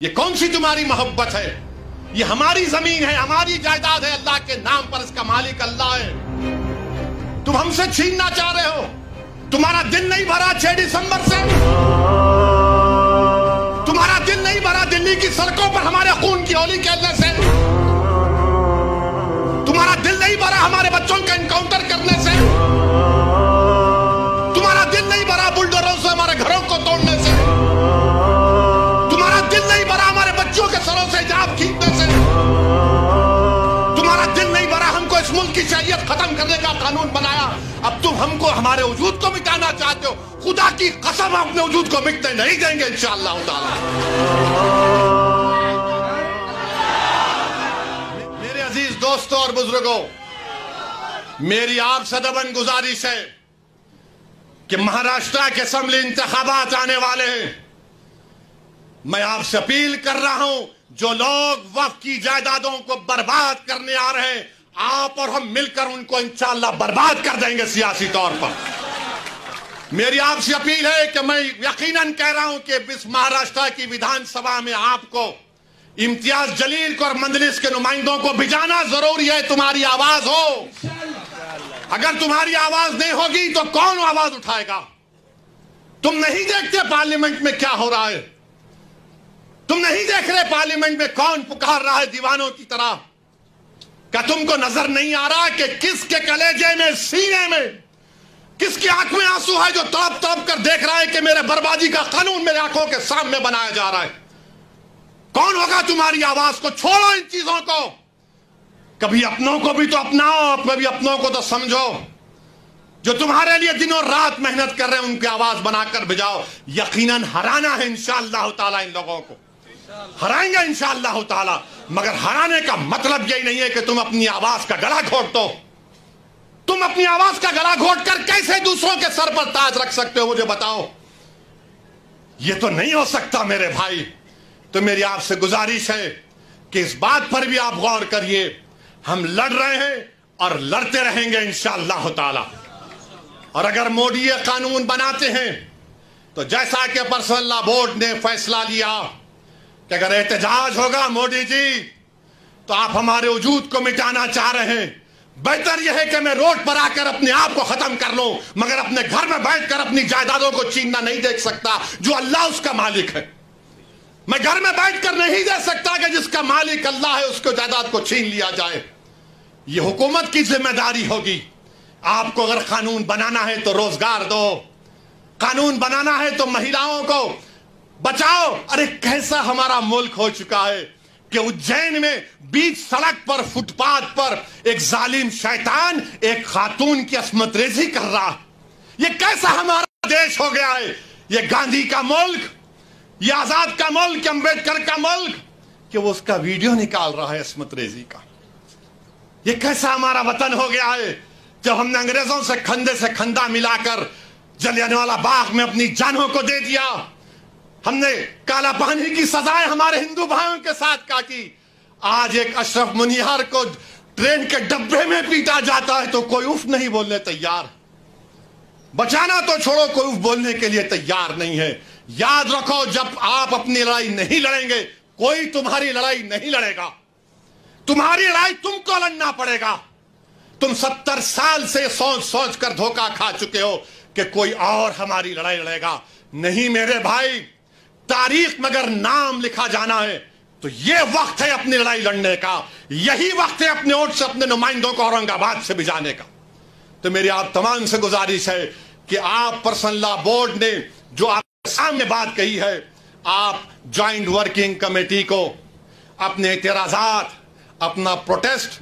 یہ کون سی تمہاری محبت ہے؟ یہ ہماری زمین ہے، ہماری جائیداد ہے، اللہ کے نام پر اس کا مالک اللہ ہے۔ تم ہم سے چھیننا چاہ رہے ہو؟ تمہارا دل نہیں بھرا 6 دسمبر سے؟ تمہارا دل نہیں بھرا دلی کی سڑکوں پر ہمارے خون کی ہولی کھیلنے سے؟ تمہارا دل نہیں بھرا ہمارے بچوں کا انکاؤنٹر کرنے سے؟ تمہارا دل نہیں بھرا بلڈوزروں سے ہمارے گھروں کو توڑنے سے؟ تمہارا دل نہیں بھرا ہمارے بچوں کے سروں سے حجاب کھینچنے سے؟ تمہارا دل نہیں بھرا ہم کو اس ملک کی شریعت ختم کرنے کا قانون بنایا، اب تم ہم کو ہمارے وجود کو مٹانا چاہتے ہو؟ خدا کی قسم اپنے وجود کو مٹنے نہیں دیں گے انشاءاللہ تعالی۔ میرے عزیز دوستوں اور بزرگوں، میری آپ سے دبن گزارش ہے کہ مہاراشٹر کے اسمبلی انتخابات آنے والے ہیں۔ میں آپ سے اپیل کر رہا ہوں، جو لوگ وقف کی جائیدادوں کو برباد کرنے آ رہے ہیں، آپ اور ہم مل کر ان کو انشاءاللہ برباد کر دیں گے سیاسی طور پر۔ میری آپ سے اپیل ہے کہ میں یقیناً کہہ رہا ہوں کہ اس مہاراشٹر کی ویدھان سبھا میں آپ کو، امتیاز جلیل کو اور مجلس کے نمائندوں کو بھیجانا ضروری ہے۔ تمہاری آواز ہو، اگر تمہاری آواز نہیں ہوگی تو کون آواز اٹھائے گا؟ تم نہیں دیکھتے پارلیمنٹ میں کیا ہو رہا ہے؟ تم نہیں دیکھ رہے پارلیمنٹ میں کون پکار رہا ہے دیوانوں کی طرح؟ کیا تم کو نظر نہیں آ رہا کہ کس کے کلیجے میں، سینے میں، کس کی آنکھ میں آنسو ہے جو تڑپ تڑپ کر دیکھ رہا ہے کہ میرے بربادی کا قانون میرے آنکھوں کے سامنے بنایا جا رہا ہے؟ کون ہوگا تمہاری آواز کو؟ چھوڑو ان چیزوں کو، کبھی اپنوں کو بھی تو اپناؤ، کبھی اپنوں کو تو سمجھو۔ جو تمہارے لیے دن اور رات محنت کر رہے ہیں ان کی آواز بنا کر بجاؤ۔ یقیناً ہرانا ہے انشاءاللہ تعالی ان لوگوں کو، ہرائیں گے انشاءاللہ تعالی، مگر ہرانے کا مطلب یہی نہیں ہے کہ تم اپنی آواز کا گلا گھونٹ دو۔ تم اپنی آواز کا گلا گھونٹ کر کیسے دوسروں کے سر پر تاج رکھ سکتے ہو؟ مجھے بتاؤ، یہ تو نہیں ہو سکتا میرے بھائی۔ تو میری آپ سے گزارش ہے کہ اس بات پر بھی آپ غور کریے، ہم لڑ رہے ہیں اور لڑتے رہیں گے انشاءاللہ تعالی۔ اور اگر مودی یہ قانون بناتے ہیں تو جیسا کہ پرسنل لا بورڈ نے فیصلہ لیا کہ اگر احتجاج ہوگا مودی جی تو آپ ہمارے وجود کو مٹانا چاہ رہے ہیں، بہتر یہ ہے کہ میں روڈ پر آ کر اپنے آپ کو ختم کر لوں، مگر اپنے گھر میں بیٹھ کر اپنی جائیدادوں کو چھیننا نہیں دیکھ سکتا۔ جو اللہ اس کا مالک ہے، میں گھر میں بیٹھ کر نہیں دے سکتا کہ جس کا مالک اللہ ہے اس کو جائیداد کو چھین لیا جائے۔ یہ حکومت کی ذمہ داری ہوگی۔ آپ کو اگر قانون بنانا ہے تو روزگار دو، قانون بنانا ہے تو مہیلاؤں کو بچاؤ۔ ارے کیسا ہمارا ملک ہو چکا ہے کہ اجین میں بیچ سڑک پر، فٹ پاتھ پر ایک ظالم شیطان ایک خاتون کی عصمت ریزی کر رہا ہے۔ یہ کیسا ہمارا دیش ہو گیا ہے؟ یہ گاندھی کا ملک، یہ آزاد کا ملک، امبیڈکر کا ملک، کہ وہ اس کا ویڈیو نکال رہا ہے عصمت ریزی کا۔ یہ کیسا ہمارا وطن ہو گیا ہے جب ہم نے انگریزوں سے کھندے سے کھندا ملا کر جلیانوالہ باغ میں اپنی جانوں کو دے دیا، ہم نے کالا پانی کی سزائیں ہمارے ہندو بھائیوں کے ساتھ کاٹی۔ آج ایک اشرف منیہار کو ٹرین کے ڈبے میں پیٹا جاتا ہے تو کوئی اف نہیں بولنے تیار، بچانا تو چھوڑو کوئی اف بولنے کے لیے تیار نہیں ہے۔ یاد رکھو، جب آپ اپنی لڑائی نہیں لڑیں گے کوئی تمہاری لڑائی نہیں لڑے گا۔ تمہاری لڑائی تم کو لڑنا پڑے گا۔ تم 70 سال سے سوچ سوچ کر دھوکہ کھا چکے ہو کہ کوئی اور ہماری لڑائی لڑے گا۔ نہیں میرے بھائی، تاریخ مگر نام لکھا جانا ہے تو یہ وقت ہے اپنی لڑائی لڑنے کا، یہی وقت ہے اپنے ووٹ سے اپنے نمائندوں کو اورنگ آباد سے بھجانے کا۔ تو میری آپ تمام سے گزارش ہے کہ آپ پرسنل لا بورڈ نے جو آپ کے سامنے بات کہی ہے، آپ جوائنٹ ورکنگ کمیٹی کو اپنے اعتراضات، اپنا پروٹیسٹ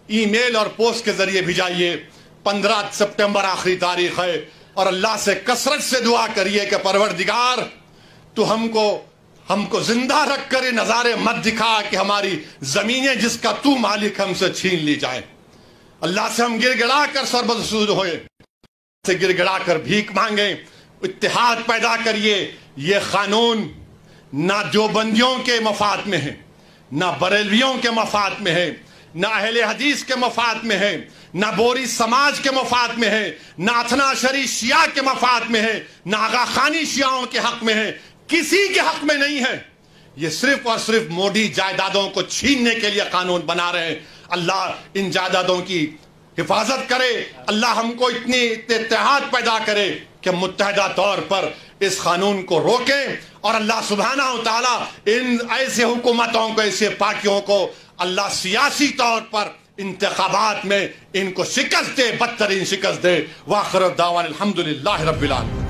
ای میل اور پوسٹ کے ذریعے بھیجائیے۔ 15 سپٹمبر آخری تاریخ ہے، اور اللہ سے کثرت سے دعا کریے کہ پروردگار تو ہم کو زندہ رکھ کر یہ نظارے مت دکھا کہ ہماری زمینیں جس کا تو مالک ہم سے چھین لی جائیں۔ اللہ سے ہم گر گڑا کر سربسود ہوئے، سے گر گڑا کر بھیک مانگیں، اتحاد پیدا کریے۔ یہ قانون نہ دیوبندیوں کے مفاد میں ہے، نہ بریلویوں کے مفاد میں ہے، نہ اہل حدیث کے مفاد میں ہے، نہ بوری سماج کے مفاد میں ہے، نہ اثنا عشری شیعہ کے مفاد میں ہے، نہ آغا خانی شیعوں کے حق میں ہے، کسی کے حق میں نہیں ہے۔ یہ صرف اور صرف موڈی جائیدادوں کو چھیننے کے لیے قانون بنا رہے ہیں. اللہ ان جائیدادوں کی حفاظت کرے. اللہ ہم کو اتنے اتحاد پیدا کرے کہ متحدہ طور پر اس قانون کو روکیں, اور اللہ سبحانہ و تعالیٰ ان ایسے حکومتوں کو, ایسے پارٹیوں کو اللہ سیاسی طور پر انتخابات میں ان کو شکست دے, بدترین شکست دے. وآخر دعوانا الحمدللہ رب العالمین.